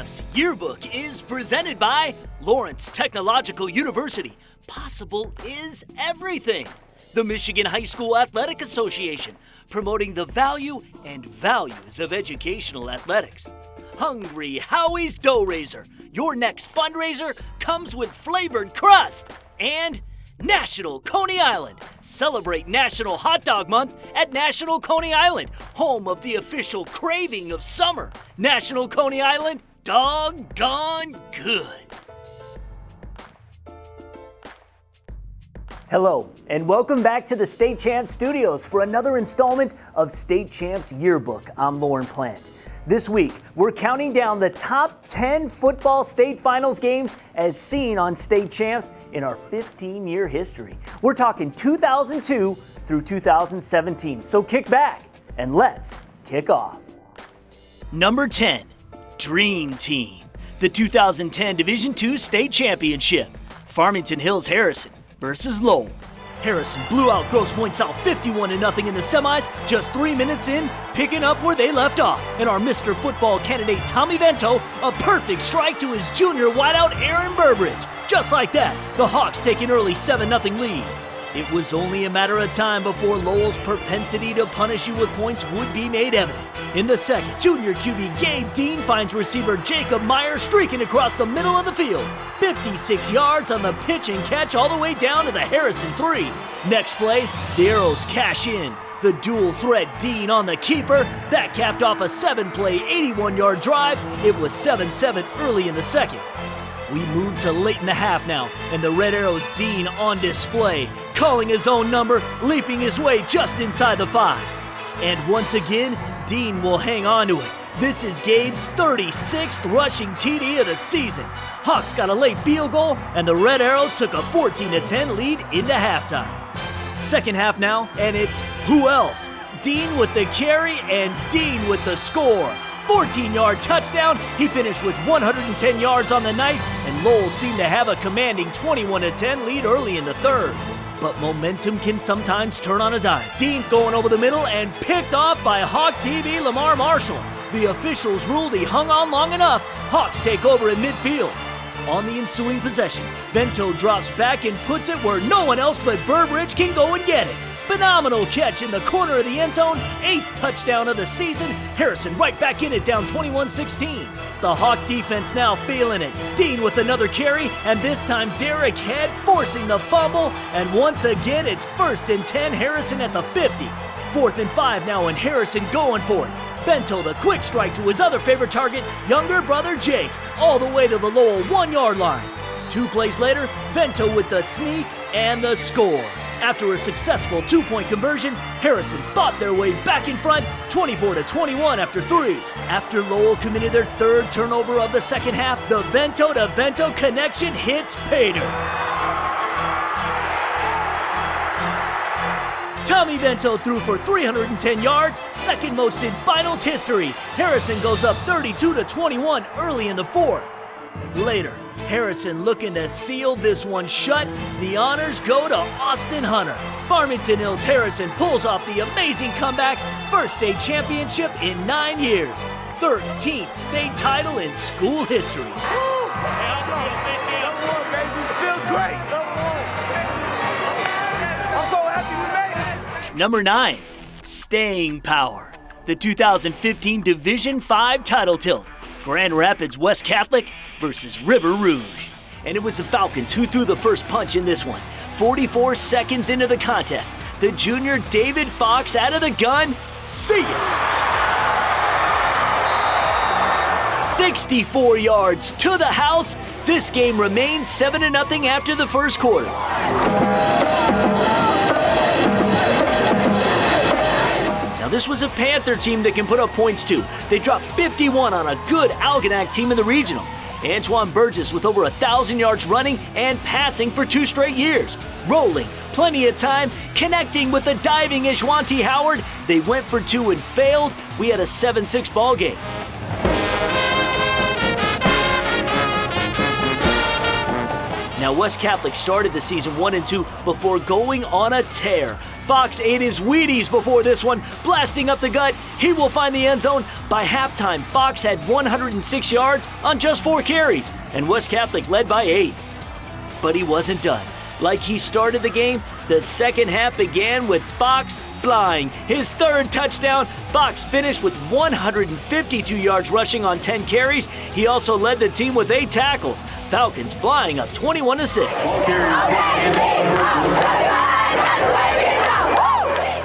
CHAMPS Yearbook is presented by Lawrence Technological University. Possible is everything. The Michigan High School Athletic Association, promoting the value and values of educational athletics. Hungry Howie's Dough Raiser. Your next fundraiser comes with flavored crust. And National Coney Island. Celebrate National Hot Dog Month at National Coney Island, home of the official craving of summer. National Coney Island, doggone good. Hello, and welcome back to the State Champs Studios for another installment of State Champs Yearbook. I'm Lauren Plant. This week, we're counting down the top 10 football state finals games as seen on State Champs in our 15-year history. We're talking 2002 through 2017, so kick back and let's kick off. Number 10, Dream Team. The 2010 Division II State Championship. Farmington Hills Harrison versus Lowell. Harrison blew out Grosse Pointe South 51-0 in the semis, just 3 minutes in, picking up where they left off. And our Mr. Football candidate Tommy Vento, a perfect strike to his junior wideout Aaron Burbridge. Just like that, the Hawks take an early 7-0 lead. It was only a matter of time before Lowell's propensity to punish you with points would be made evident. In the second, junior QB Gabe Dean finds receiver Jacob Meyer streaking across the middle of the field. 56 yards on the pitch and catch all the way down to the Harrison 3. Next play, the Arrows cash in. The dual threat Dean on the keeper. That capped off a 7-play, 81-yard drive. It was 7-7 early in the second. We move to late in the half now, and the Red Arrows Dean on display, calling his own number, leaping his way just inside the 5. And once again, Dean will hang on to it. This is Gabe's 36th rushing TD of the season. Hawks got a late field goal, and the Red Arrows took a 14-10 lead into halftime. Second half now, and it's who else? Dean with the carry and Dean with the score. 14-yard touchdown. He finished with 110 yards on the night, and Lowell seemed to have a commanding 21-10 lead early in the third. But momentum can sometimes turn on a dime. Dean going over the middle and picked off by Hawk DB Lamar Marshall. The officials ruled he hung on long enough. Hawks take over in midfield. On the ensuing possession, Vento drops back and puts it where no one else but Burbridge can go and get it. Phenomenal catch in the corner of the end zone, 8th touchdown of the season. Harrison right back in it, down 21-16. The Hawk defense now feeling it. Dean with another carry, and this time Derek Head forcing the fumble. And once again, it's 1st and 10, Harrison at the 50. 4th and 5 now, and Harrison going for it. Vento the quick strike to his other favorite target, younger brother Jake, all the way to the Lowell 1-yard line. 2 plays later, Vento with the sneak and the score. After a successful 2-point conversion, Harrison fought their way back in front, 24-21 after 3. After Lowell committed their 3rd turnover of the second half, the Vento-to-Vento connection hits pay dirt. Tommy Vento threw for 310 yards, second most in finals history. Harrison goes up 32-21 early in the 4th. Later, Harrison looking to seal this one shut. The honors go to Austin Hunter. Farmington Hills Harrison pulls off the amazing comeback, first state championship in 9 years. 13th state title in school history. It feels great. I'm so happy we made it. Number 9, Staying Power. The 2015 Division V title tilt. Grand Rapids West Catholic versus River Rouge. And it was the Falcons who threw the first punch in this one. 44 seconds into the contest, the junior David Fox out of the gun. See ya! 64 yards to the house. This game remains 7-0 after the first quarter. Now this was a Panther team that can put up points too. They dropped 51 on a good Algonac team in the regionals. Antoine Burgess with over 1,000 yards running and passing for 2 straight years. Rolling, plenty of time, connecting with the diving Ishwanti Howard. They went for 2 and failed. We had a 7-6 ball game. Now West Catholic started the season 1-2 before going on a tear. Fox ate his Wheaties before this one, blasting up the gut. He will find the end zone. By halftime, Fox had 106 yards on just 4 carries, and West Catholic led by 8. But he wasn't done. Like he started the game, the second half began with Fox flying. His 3rd touchdown, Fox finished with 152 yards rushing on 10 carries. He also led the team with 8 tackles. Falcons flying up 21-6.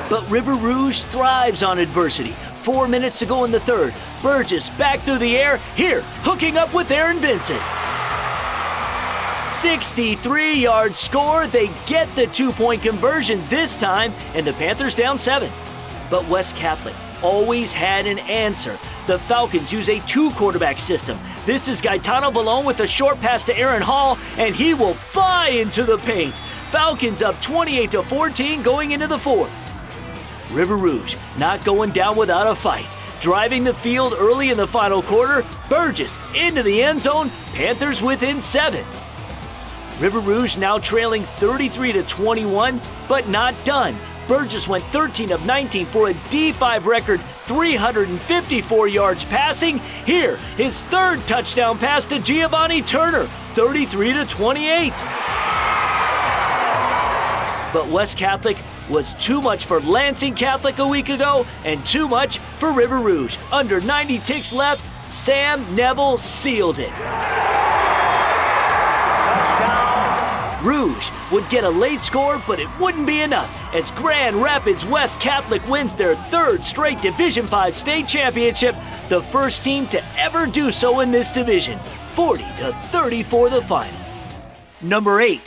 But River Rouge thrives on adversity. 4 minutes to go in the 3rd. Burgess back through the air, here, hooking up with Aaron Vincent. 63-yard score. They get the 2-point conversion this time, and the Panthers down 7. But West Catholic always had an answer. The Falcons use a 2-quarterback system. This is Gaetano Valone with a short pass to Aaron Hall, and he will fly into the paint. Falcons up 28-14 going into the 4th. River Rouge not going down without a fight. Driving the field early in the final quarter, Burgess into the end zone, Panthers within 7. River Rouge now trailing 33-21, but not done. Burgess went 13 of 19 for a D5 record, 354 yards passing. Here, his 3rd touchdown pass to Giovanni Turner, 33-28. But West Catholic was too much for Lansing Catholic a week ago and too much for River Rouge. Under 90 ticks left, Sam Neville sealed it. Rouge would get a late score, but it wouldn't be enough as Grand Rapids West Catholic wins their 3rd straight Division V state championship, the first team to ever do so in this division, 40-34 the final. Number 8,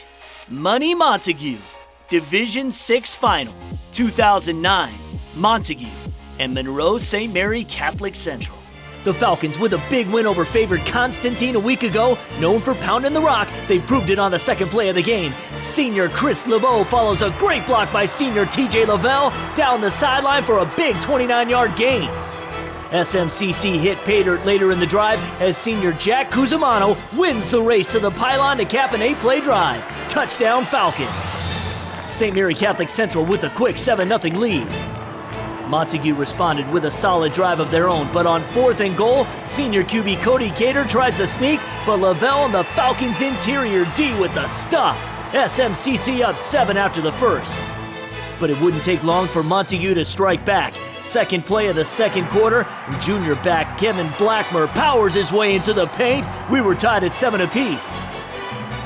Money Montague, Division VI final, 2009, Montague and Monroe St. Mary Catholic Central. The Falcons with a big win over favored Constantine a week ago. Known for pounding the rock, they proved it on the 2nd play of the game. Senior Chris LeBeau follows a great block by senior TJ Lavelle down the sideline for a big 29-yard gain. SMCC hit pay dirt later in the drive as senior Jack Cusimano wins the race to the pylon to cap an 8-play drive. Touchdown Falcons. St. Mary Catholic Central with a quick 7-0 lead. Montague responded with a solid drive of their own, but on 4th and goal, senior QB Cody Cater tries to sneak, but Lavelle and the Falcons interior D with the stuff. SMCC up 7 after the 1st. But it wouldn't take long for Montague to strike back. 2nd play of the 2nd quarter, junior back Kevin Blackmer powers his way into the paint. We were tied at 7 apiece.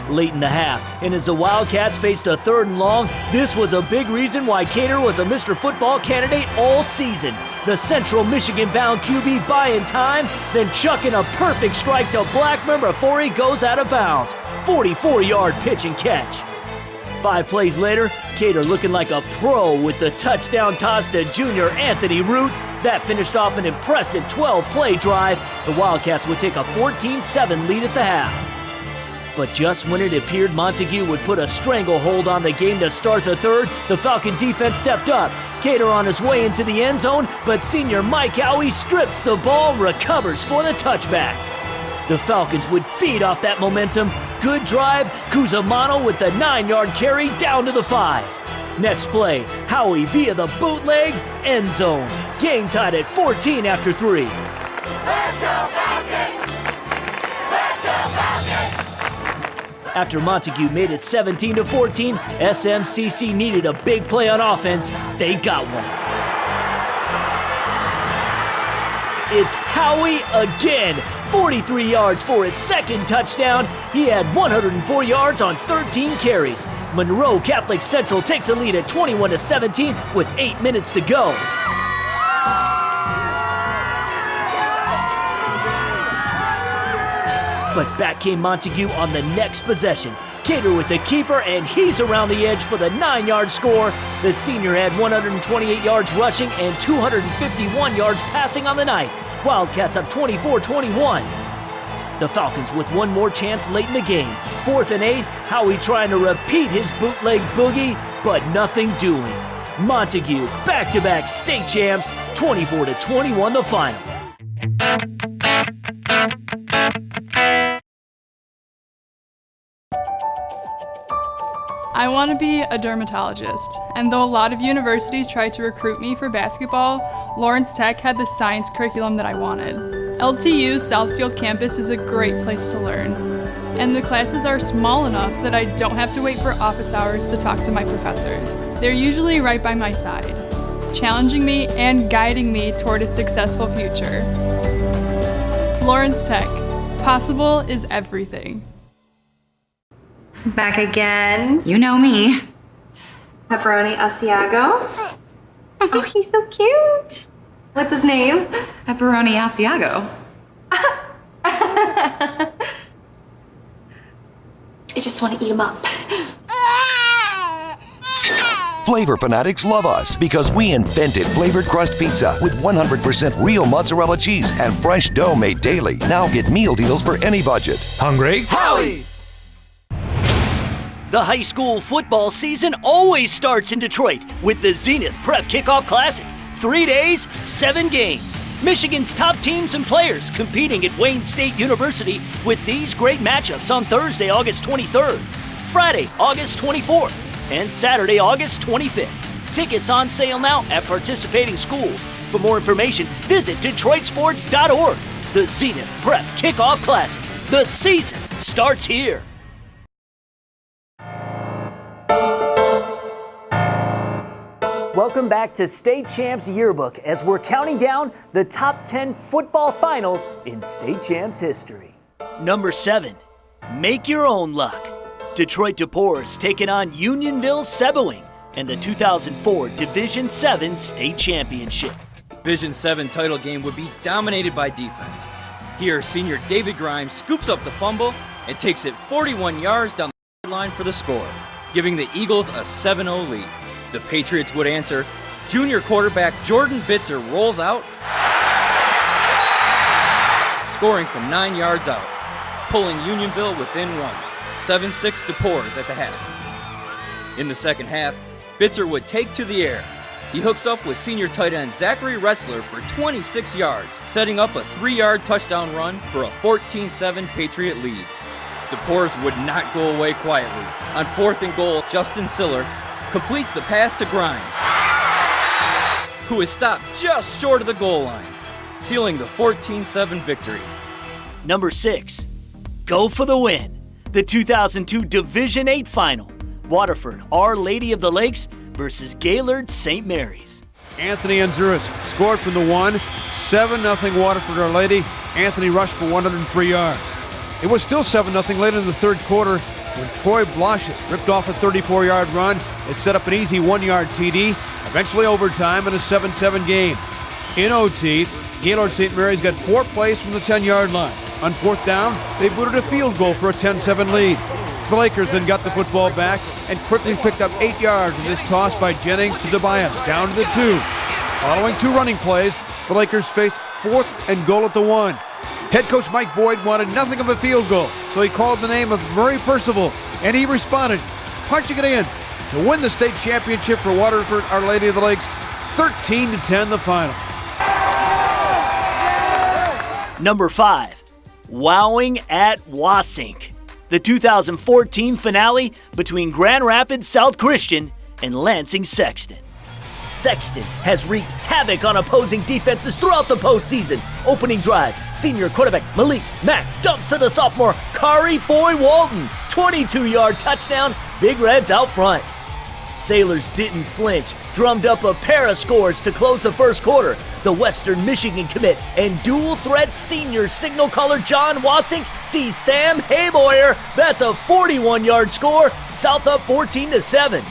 Late in the half, and as the Wildcats faced a 3rd and long, this was a big reason why Cater was a Mr. Football candidate all season. The Central Michigan-bound QB buying time, then chucking a perfect strike to Blackmer before he goes out of bounds. 44-yard pitch and catch. 5 plays later, Cater looking like a pro with the touchdown toss to junior Anthony Root. That finished off an impressive 12-play drive. The Wildcats would take a 14-7 lead at the half. But just when it appeared Montague would put a stranglehold on the game to start the 3rd, the Falcon defense stepped up. Cater on his way into the end zone, but senior Mike Howey strips the ball, recovers for the touchback. The Falcons would feed off that momentum. Good drive, Cusimano with the 9-yard carry down to the 5. Next play, Howey via the bootleg, end zone. Game tied at 14 after 3. Let's go Falcons! Let's go Falcons! After Montague made it 17-14, SMCC needed a big play on offense. They got one. It's Howey again. 43 yards for his 2nd touchdown. He had 104 yards on 13 carries. Monroe Catholic Central takes a lead at 21-17 with 8 minutes to go. But back came Montague on the next possession. Cater with the keeper, and he's around the edge for the 9-yard score. The senior had 128 yards rushing and 251 yards passing on the night. Wildcats up 24-21. The Falcons with one more chance late in the game. 4th and 8, Howey trying to repeat his bootleg boogie, but nothing doing. Montague, back-to-back state champs, 24-21 the final. I want to be a dermatologist, and though a lot of universities tried to recruit me for basketball, Lawrence Tech had the science curriculum that I wanted. LTU's Southfield campus is a great place to learn, and the classes are small enough that I don't have to wait for office hours to talk to my professors. They're usually right by my side, challenging me and guiding me toward a successful future. Lawrence Tech. Possible is everything. Back again. You know me. Pepperoni Asiago. Oh, he's so cute. What's his name? Pepperoni Asiago. I just want to eat him up. Flavor fanatics love us because we invented flavored crust pizza with 100% real mozzarella cheese and fresh dough made daily. Now get meal deals for any budget. Hungry? Howie's! The high school football season always starts in Detroit with the Zenith Prep Kickoff Classic. 3 days, 7 games. Michigan's top teams and players competing at Wayne State University with these great matchups on Thursday, August 23rd, Friday, August 24th, and Saturday, August 25th. Tickets on sale now at participating schools. For more information, visit DetroitSports.org. The Zenith Prep Kickoff Classic. The season starts here. Welcome back to State Champs Yearbook as we're counting down the top 10 football finals in State Champs history. Number 7, make your own luck. Detroit DePores taking on Unionville Sebowing and the 2004 Division 7 State Championship. Division 7 title game would be dominated by defense. Here, senior David Grimes scoops up the fumble and takes it 41 yards down the line for the score, giving the Eagles a 7-0 lead. The Patriots would answer. Junior quarterback Jordan Bitzer rolls out, scoring from 9 yards out, pulling Unionville within 1. 7-6 DePores at the half. In the second half, Bitzer would take to the air. He hooks up with senior tight end Zachary Retzler for 26 yards, setting up a 3-yard touchdown run for a 14-7 Patriot lead. DePores would not go away quietly. On 4th and goal, Justin Siller completes the pass to Grimes, who is stopped just short of the goal line, sealing the 14-7 victory. Number 6, go for the win. The 2002 Division 8 final. Waterford, Our Lady of the Lakes versus Gaylord St. Mary's. Anthony Anzuris scored from the 1, 7-0 Waterford Our Lady. Anthony rushed for 103 yards. It was still 7-0 later in the third quarter when Troy Blosches ripped off a 34-yard run. It set up an easy 1-yard TD, eventually overtime in a 7-7 game. In OT, Gaylord St. Mary's got 4 plays from the 10-yard line. On 4th down, they booted a field goal for a 10-7 lead. The Lakers then got the football back and quickly picked up 8 yards in this toss by Jennings to Tobias, down to the 2. Following 2 running plays, the Lakers faced 4th and goal at the 1. Head coach Mike Boyd wanted nothing of a field goal, so he called the name of Murray Percival, and he responded, punching it in to win the state championship for Waterford Our Lady of the Lakes, 13-10 the final. Number 5, wowing at Wasink. The 2014 finale between Grand Rapids South Christian and Lansing Sexton. Sexton has wreaked havoc on opposing defenses throughout the postseason. Opening drive, senior quarterback Malik Mack dumps to the sophomore Kari Foy Walton. 22-yard touchdown, Big Reds out front. Sailors didn't flinch, drummed up a pair of scores to close the first quarter. The Western Michigan commit and dual-threat senior signal caller John Wasink sees Sam Hayboyer. That's a 41-yard score, South up 14-7.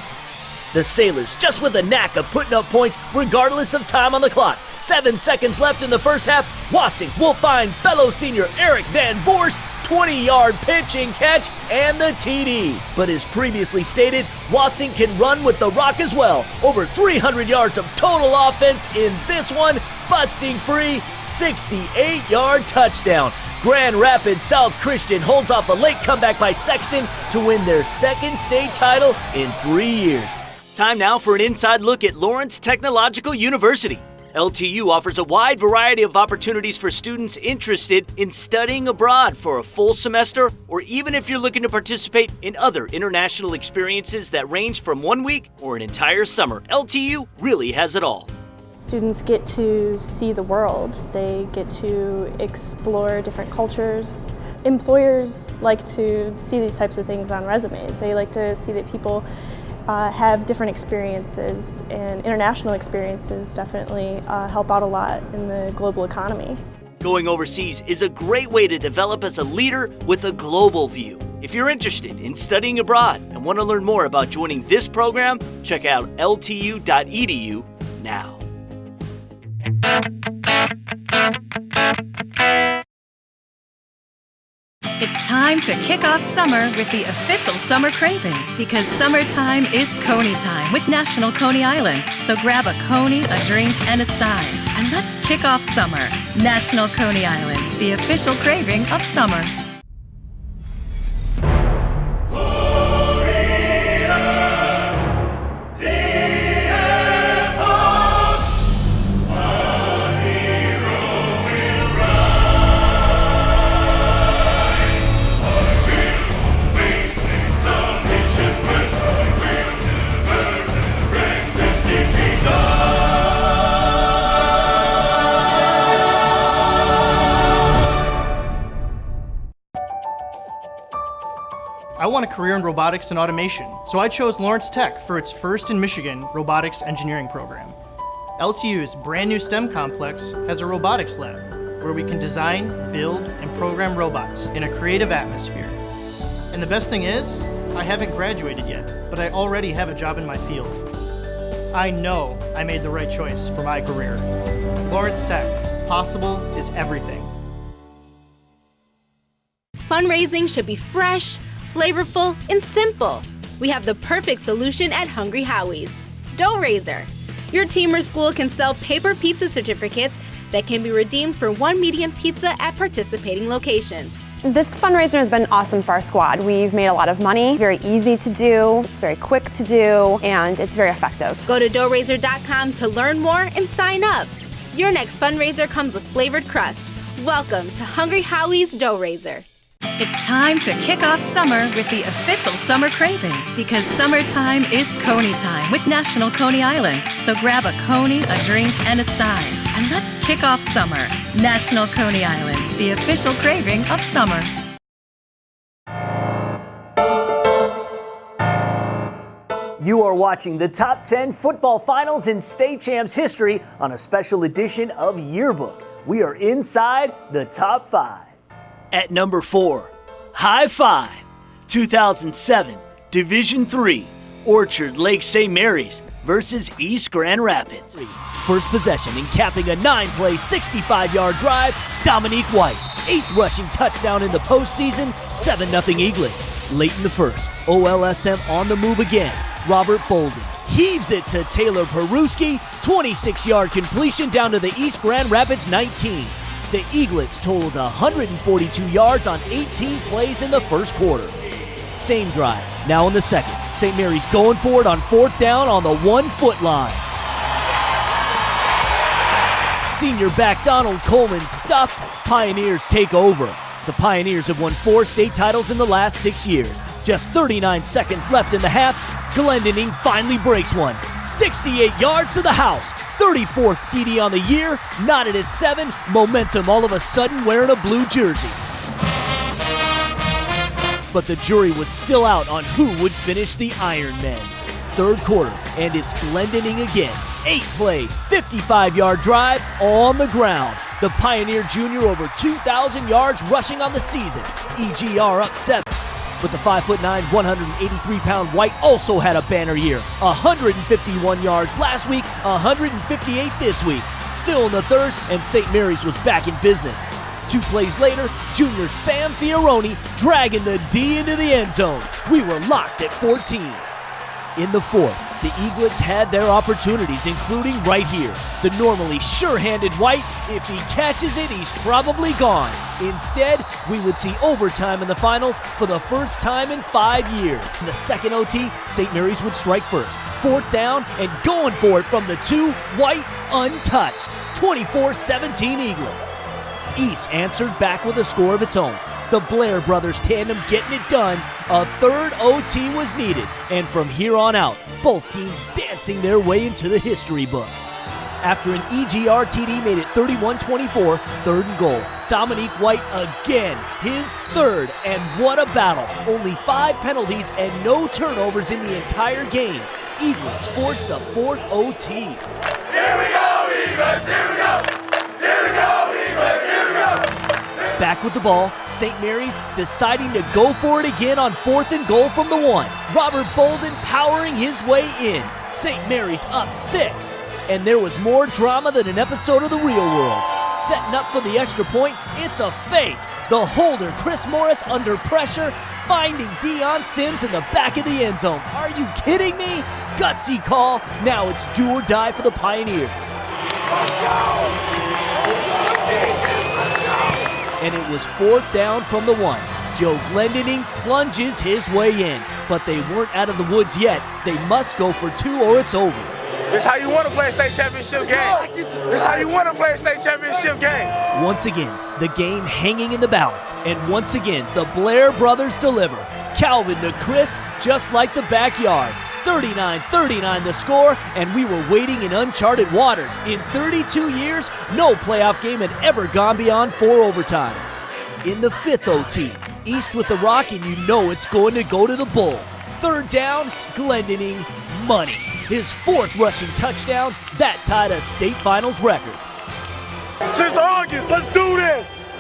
The Sailors just with a knack of putting up points regardless of time on the clock. 7 seconds left in the first half. Wasink will find fellow senior Eric Van Voorst, 20-yard pitch and catch, and the TD. But as previously stated, Wasink can run with the rock as well. Over 300 yards of total offense in this one, busting free, 68-yard touchdown. Grand Rapids South Christian holds off a late comeback by Sexton to win their second state title in 3 years. Time now for an inside look at Lawrence Technological University. LTU offers a wide variety of opportunities for students interested in studying abroad for a full semester, or even if you're looking to participate in other international experiences that range from 1 week or an entire summer. LTU really has it all. Students get to see the world. They get to explore different cultures. Employers like to see these types of things on resumes. They like to see that people have different experiences, and international experiences definitely help out a lot in the global economy. Going overseas is a great way to develop as a leader with a global view. If you're interested in studying abroad and want to learn more about joining this program, check out ltu.edu now. It's time to kick off summer with the official summer craving, because summertime is Coney time with National Coney Island. So grab a Coney, a drink, and a side, and let's kick off summer. National Coney Island, the official craving of summer. I want a career in robotics and automation, so I chose Lawrence Tech for its first in Michigan robotics engineering program. LTU's brand new STEM complex has a robotics lab where we can design, build, and program robots in a creative atmosphere. And the best thing is, I haven't graduated yet, but I already have a job in my field. I know I made the right choice for my career. Lawrence Tech, possible is everything. Fundraising should be fresh, flavorful, and simple. We have the perfect solution at Hungry Howie's. Dough Raiser. Your team or school can sell paper pizza certificates that can be redeemed for 1 medium pizza at participating locations. This fundraiser has been awesome for our squad. We've made a lot of money, very easy to do, it's very quick to do, and it's very effective. Go to doughraiser.com to learn more and sign up. Your next fundraiser comes with flavored crust. Welcome to Hungry Howie's Dough Raiser. It's time to kick off summer with the official summer craving, because summertime is Coney time with National Coney Island. So grab a Coney, a drink, and a side, and let's kick off summer. National Coney Island, the official craving of summer. You are watching the top 10 football finals in state champs history on a special edition of Yearbook. We are inside the top 5. At number 4, High Five, 2007, Division III, Orchard Lake St. Mary's versus East Grand Rapids. First possession and capping a 9-play, 65-yard drive, Dominique White. 8th rushing touchdown in the postseason, 7-0 Eaglets. Late in the first, OLSM on the move again. Robert Bolden heaves it to Taylor Peruski, 26-yard completion down to the East Grand Rapids 19. The Eaglets totaled 142 yards on 18 plays in the first quarter. Same drive, now in the second. St. Mary's going for it on 4th down on the 1-foot line. Senior back Donald Coleman stuffed. Pioneers take over. The Pioneers have won 4 state titles in the last 6 years. Just 39 seconds left in the half. Glendening finally breaks one. 68 yards to the house. 34th TD on the year, knotted at 7, momentum all of a sudden wearing a blue jersey. But the jury was still out on who would finish the Iron Men. Third quarter, and it's Glendening again. 8-play, 55-yard drive on the ground. The Pioneer Junior over 2,000 yards rushing on the season. EGR up 7. But the 5'9", 183-pound White also had a banner year. 151 yards last week, 158 this week. Still in the third, and St. Mary's was back in business. 2 plays later, junior Sam Fioroni dragging the D into the end zone. We were locked at 14. In the fourth, The Eaglets had their opportunities, including right here. The normally sure-handed White, if he catches it, he's probably gone. Instead, we would see overtime in the finals for the first time in 5 years. In the second OT, St. Mary's would strike first. Fourth down and going for it from the 2, White untouched. 24-17 Eaglets. East answered back with a score of its own. The Blair brothers tandem getting it done. A third OT was needed, and from here on out, both teams dancing their way into the history books. After an EGR TD made it 31-24, 3rd and goal. Dominique White again, his third, and what a battle. Only 5 penalties and no turnovers in the entire game. Eaglets forced a 4th OT. Here we go, Eaglets! Here we go! Here we go, Eaglets! Here we go! Back with the ball, St. Mary's deciding to go for it again on 4th and goal from the 1. Robert Bolden powering his way in. St. Mary's up 6. And there was more drama than an episode of The Real World. Setting up for the extra point, it's a fake. The holder, Chris Morris, under pressure, finding Deion Sims in the back of the end zone. Are you kidding me? Gutsy call. Now it's do or die for the Pioneers. And it was 4th down from the 1. Joe Glendening plunges his way in, but they weren't out of the woods yet. They must go for 2 or it's over. This is how you want to play a state championship game. This is how you want to play a state championship game. Once again, the game hanging in the balance. And once again, the Blair brothers deliver. Calvin to Chris, just like the backyard. 39-39 the score, and we were wading in uncharted waters. In 32 years, no playoff game had ever gone beyond 4 overtimes. In the 5th OT, East with the rock, and you know it's going to go to the Bull. 3rd down, Glendening, money. His 4th rushing touchdown, that tied a state finals record. Since August, let's do this.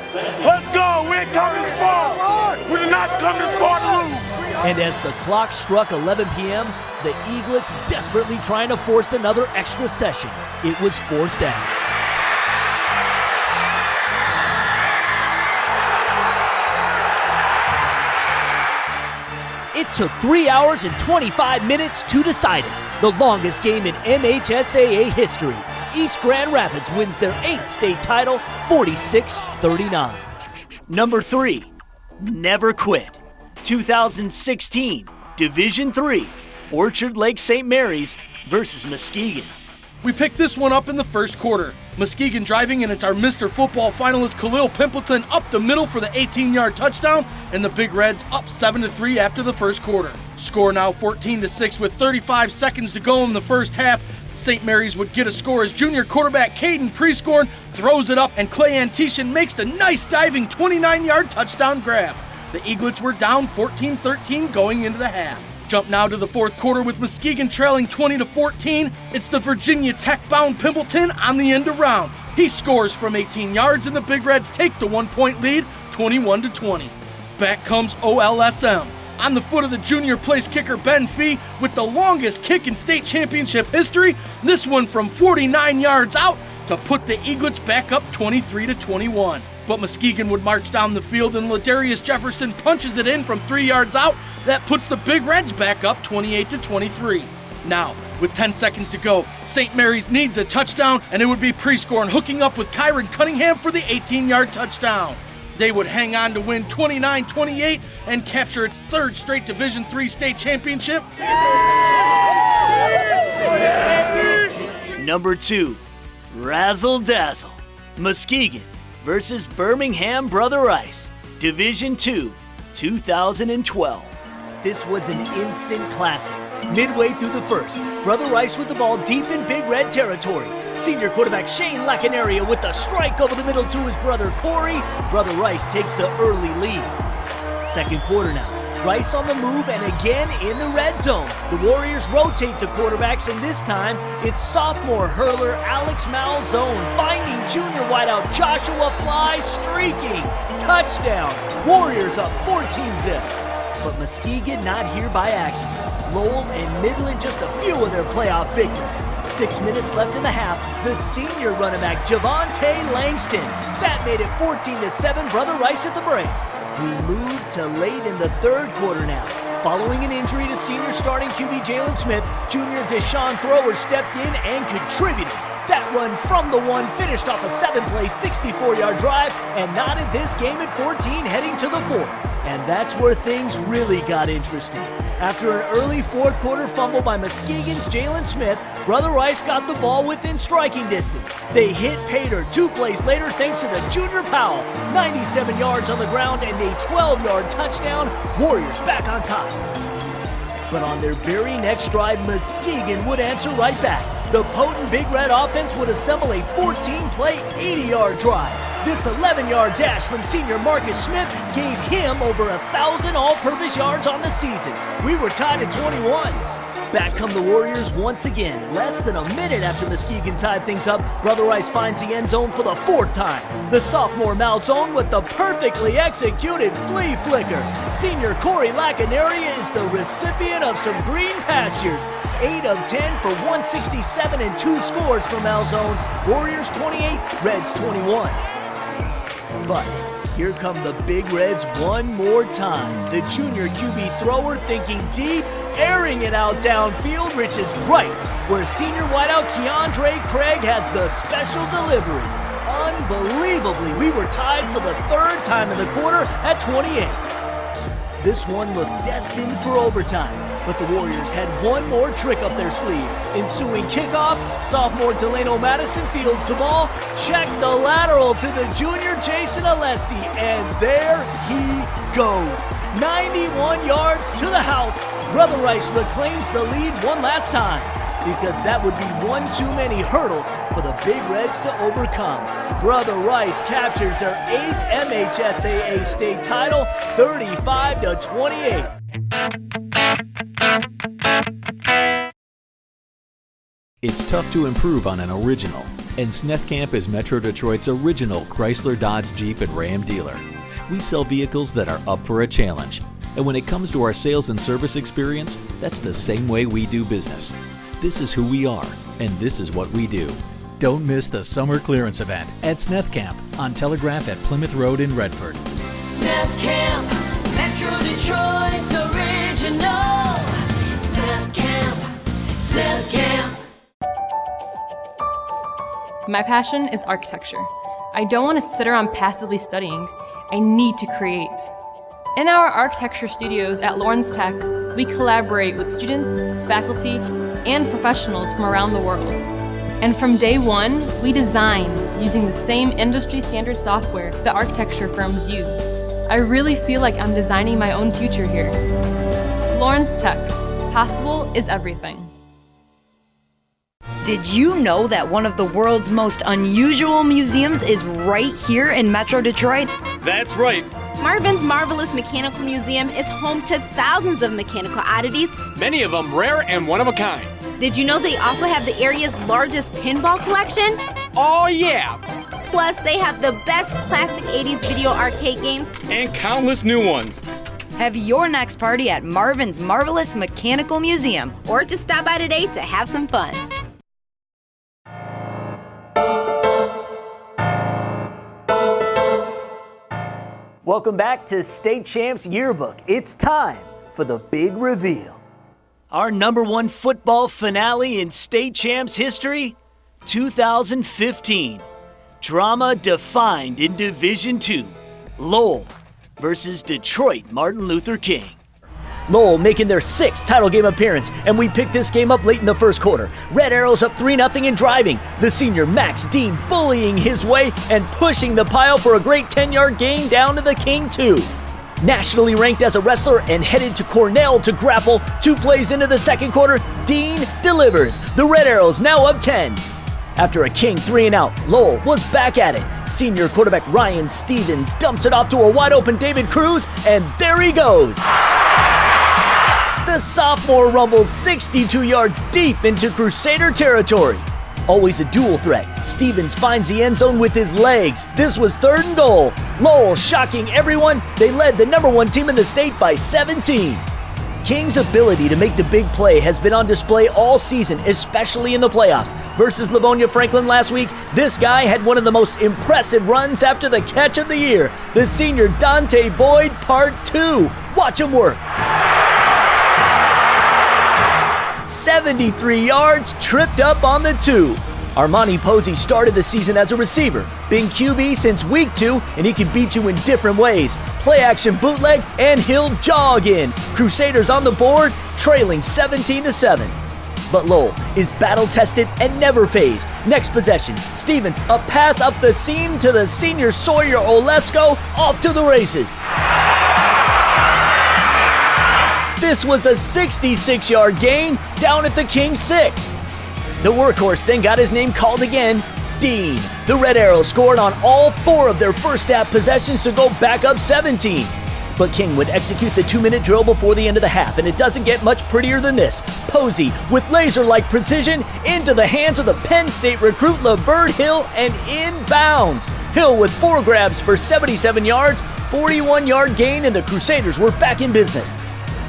Let's go. We ain't come this far. We did not come this far to lose. And as the clock struck 11 p.m., the Eaglets desperately trying to force another extra session. It was 4th down. It took 3 hours and 25 minutes to decide it. The longest game in MHSAA history. East Grand Rapids wins their 8th state title, 46-39. Number 3, never quit. 2016, Division III, Orchard Lake St. Mary's versus Muskegon. We picked this one up in the first quarter. Muskegon driving, and it's our Mr. Football finalist Khalil Pimpleton up the middle for the 18-yard touchdown, and the Big Reds up 7-3 after the first quarter. Score now 14-6 with 35 seconds to go in the first half. St. Mary's would get a score as junior quarterback Caden Prescorn throws it up, and Clay Antishan makes the nice diving 29-yard touchdown grab. The Eaglets were down 14-13 going into the half. Jump now to the fourth quarter with Muskegon trailing 20-14. It's the Virginia Tech-bound Pimpleton on the end around. He scores from 18 yards, and the Big Reds take the 1-point lead, 21-20. Back comes OLSM. On the foot of the junior place kicker Ben Fee with the longest kick in state championship history. This one from 49 yards out to put the Eaglets back up 23-21. But Muskegon would march down the field, and Ladarius Jefferson punches it in from 3 yards out. That puts the Big Reds back up 28-23. Now, with 10 seconds to go, St. Mary's needs a touchdown, and it would be Prescorn hooking up with Kyron Cunningham for the 18-yard touchdown. They would hang on to win 29-28 and capture its 3rd straight Division III state championship. Number 2, Razzle Dazzle, Muskegon versus Birmingham Brother Rice, Division II, 2012. This was an instant classic. Midway through the first, Brother Rice with the ball deep in Big Red territory. Senior quarterback Shane Lacanaria with the strike over the middle to his brother Corey. Brother Rice takes the early lead. Second quarter now. Rice on the move and again in the red zone. The Warriors rotate the quarterbacks, and this time it's sophomore hurler Alex Malzone finding junior wideout Joshua Fly streaking. Touchdown. Warriors up 14-zip. But Muskegon not here by accident. Lowell and Midland just a few of their playoff victories. 6 minutes left in the half. The senior running back Javonte Langston. That made it 14-7 Brother Rice at the break. We move to late in the third quarter now. Following an injury to senior starting QB Jalen Smith, junior Deshaun Thrower stepped in and contributed. That run from the one finished off a 7-play, 64-yard drive and knotted this game at 14 heading to the fourth. And that's where things really got interesting. After an early fourth quarter fumble by Muskegon's Jalen Smith, Brother Rice got the ball within striking distance. They hit Pater 2 plays later thanks to the junior Powell. 97 yards on the ground and a 12-yard touchdown. Warriors back on top. But on their very next drive, Muskegon would answer right back. The potent Big Red offense would assemble a 14-play, 80-yard drive. This 11-yard dash from senior Marcus Smith gave him over 1,000 all-purpose yards on the season. We were tied at 21. Back come the Warriors once again. Less than a minute after Muskegon tied things up, Brother Rice finds the end zone for the 4th time. The sophomore Malzone with the perfectly executed flea flicker. Senior Corey Lacanaria is the recipient of some green pastures. 8 of 10 for 167 and 2 scores for Malzone. Warriors 28, Reds 21. But here come the Big Reds one more time. The junior QB thrower thinking deep, airing it out downfield, which is right where senior wideout Keandre Craig has the special delivery. Unbelievably, we were tied for the 3rd time in the quarter at 28. This one looked destined for overtime, but the Warriors had one more trick up their sleeve. Ensuing kickoff, sophomore Delano Madison fields the ball, check the lateral to the junior Jason Alessi, and there he goes. 91 yards to the house. Brother Rice reclaims the lead one last time, because that would be one too many hurdles for the Big Reds to overcome. Brother Rice captures their 8th MHSAA state title, 35-28. It's tough to improve on an original, and Sneth Camp is Metro Detroit's original Chrysler, Dodge, Jeep, and Ram dealer. We sell vehicles that are up for a challenge, and when it comes to our sales and service experience, that's the same way we do business. This is who we are, and this is what we do. Don't miss the summer clearance event at Sneth Camp on Telegraph at Plymouth Road in Redford. Sneth Camp, Metro Detroit's original. Sneth Camp, Sneth Camp. My passion is architecture. I don't want to sit around passively studying. I need to create. In our architecture studios at Lawrence Tech, we collaborate with students, faculty, and professionals from around the world. And from day one, we design using the same industry standard software that architecture firms use. I really feel like I'm designing my own future here. Lawrence Tech. Possible is everything. Did you know that one of the world's most unusual museums is right here in Metro Detroit? That's right. Marvin's Marvelous Mechanical Museum is home to thousands of mechanical oddities, Many of them rare and one of a kind. Did you know they also have the area's largest pinball collection? Oh yeah! Plus, they have the best classic 80s video arcade games And countless new ones. Have your next party at Marvin's Marvelous Mechanical Museum. Or just stop by today to have some fun. Welcome back to State Champs Yearbook. It's time for the big reveal. Our #1 football finale in State Champs history, 2015. Drama defined in Division II. Lowell versus Detroit Martin Luther King. Lowell making their 6th title game appearance, and we picked this game up late in the first quarter. Red Arrows up 3-0 and driving. The senior Max Dean bullying his way and pushing the pile for a great 10-yard gain down to the King 2. Nationally ranked as a wrestler and headed to Cornell to grapple, 2 plays into the second quarter, Dean delivers. The Red Arrows now up 10. After a King 3-and-out, Lowell was back at it. Senior quarterback Ryan Stevens dumps it off to a wide-open David Cruz, and there he goes. The sophomore rumbles 62 yards deep into Crusader territory. Always a dual threat, Stevens finds the end zone with his legs. This was 3rd and goal. Lowell shocking everyone. They led the #1 team in the state by 17. King's ability to make the big play has been on display all season, especially in the playoffs. Versus Livonia Franklin last week, this guy had one of the most impressive runs after the catch of the year. The senior Dante Boyd, Part 2. Watch him work. 73 yards, tripped up on the 2. Armani Posey started the season as a receiver, been QB since week 2, and he can beat you in different ways. Play action bootleg, and he'll jog in. Crusaders on the board, trailing 17-7. But Lowell is battle-tested and never phased. Next possession, Stevens, a pass up the seam to the senior Sawyer Olesko, off to the races. This was a 66-yard gain down at the King 6. The workhorse then got his name called again, Dean. The Red Arrows scored on all 4 of their first half possessions to go back up 17. But King would execute the 2-minute drill before the end of the half, and it doesn't get much prettier than this. Posey, with laser-like precision, into the hands of the Penn State recruit LaVert Hill and inbounds. Hill with 4 grabs for 77 yards, 41-yard gain, and the Crusaders were back in business.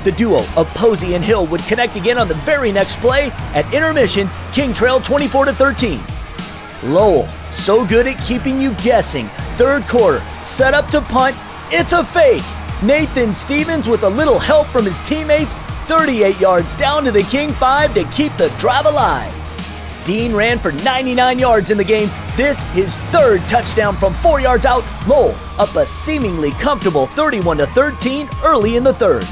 The duo of Posey and Hill would connect again on the very next play. At intermission, King trailed 24-13. Lowell, so good at keeping you guessing. Third quarter, set up to punt. It's a fake. Nathan Stevens, with a little help from his teammates, 38 yards down to the King 5 to keep the drive alive. Dean ran for 99 yards in the game. This his 3rd touchdown from 4 yards out. Lowell up a seemingly comfortable 31-13 early in the 3rd.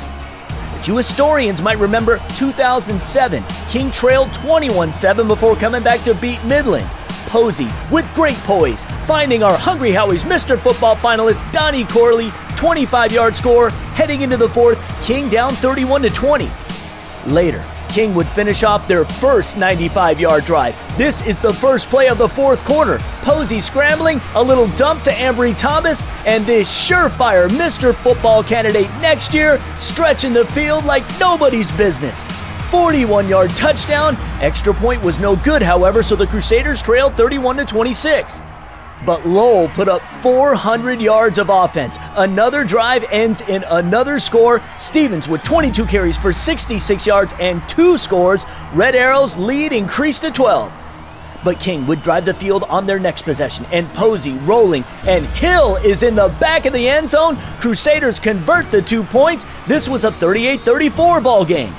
You historians might remember 2007. King trailed 21-7 before coming back to beat Midland. Posey, with great poise, finding our Hungry Howie's Mr. Football finalist Donnie Corley, 25-yard score. Heading into the 4th, King down 31-20. Later, King would finish off their first 95-yard drive. This is the first play of the 4th quarter. Posey scrambling, a little dump to Ambry Thomas, and this surefire Mr. Football candidate next year stretching the field like nobody's business. 41-yard touchdown. Extra point was no good, however, so the Crusaders trailed 31-26. But Lowell put up 400 yards of offense. Another drive ends in another score. Stevens with 22 carries for 66 yards and 2 scores. Red Arrows' lead increased to 12. But King would drive the field on their next possession, and Posey rolling, and Hill is in the back of the end zone. Crusaders convert the 2 points. This was a 38-34 ball game.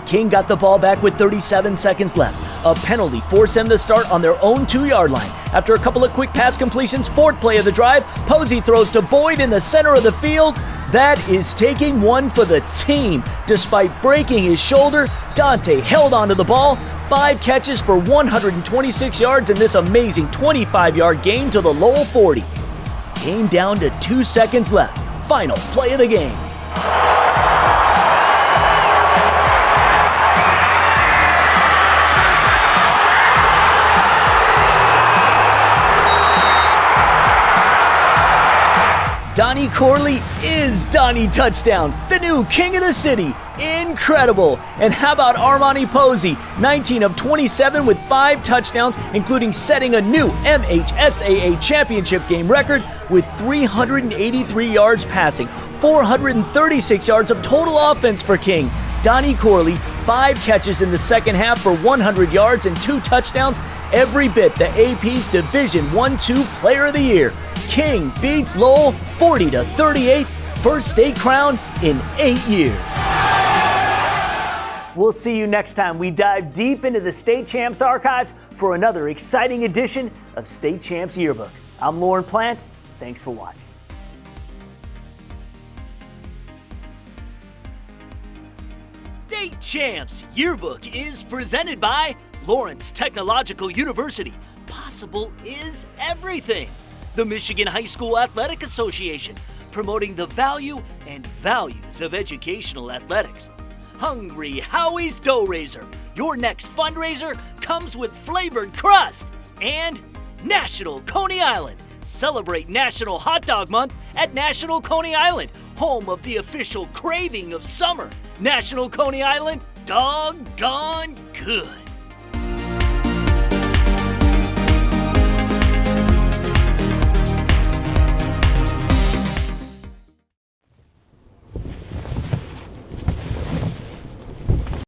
King got the ball back with 37 seconds left. A penalty forced them to start on their own 2-yard line. After a couple of quick pass completions, 4th play of the drive, Posey throws to Boyd in the center of the field. That is taking one for the team. Despite breaking his shoulder, Dante held onto the ball. 5 catches for 126 yards in this amazing 25-yard gain to the Lowell 40. Came down to 2 seconds left. Final play of the game. Donnie Corley is Donnie Touchdown, the new king of the city. Incredible. And how about Armani Posey, 19 of 27 with 5 touchdowns, including setting a new MHSAA championship game record with 383 yards passing, 436 yards of total offense for King. Donnie Corley, 5 catches in the second half for 100 yards and 2 touchdowns, every bit the AP's Division I-II Player of the Year. King beats Lowell 40-38, first state crown in 8 years. We'll see you next time we dive deep into the State Champs archives for another exciting edition of State Champs Yearbook. I'm Lauren Plant. Thanks for watching. State Champs Yearbook is presented by Lawrence Technological University. Possible is everything. The Michigan High School Athletic Association, promoting the value and values of educational athletics. Hungry Howie's Dough Raiser. Your next fundraiser comes with flavored crust. And National Coney Island. Celebrate National Hot Dog Month at National Coney Island, home of the official craving of summer. National Coney Island, doggone good.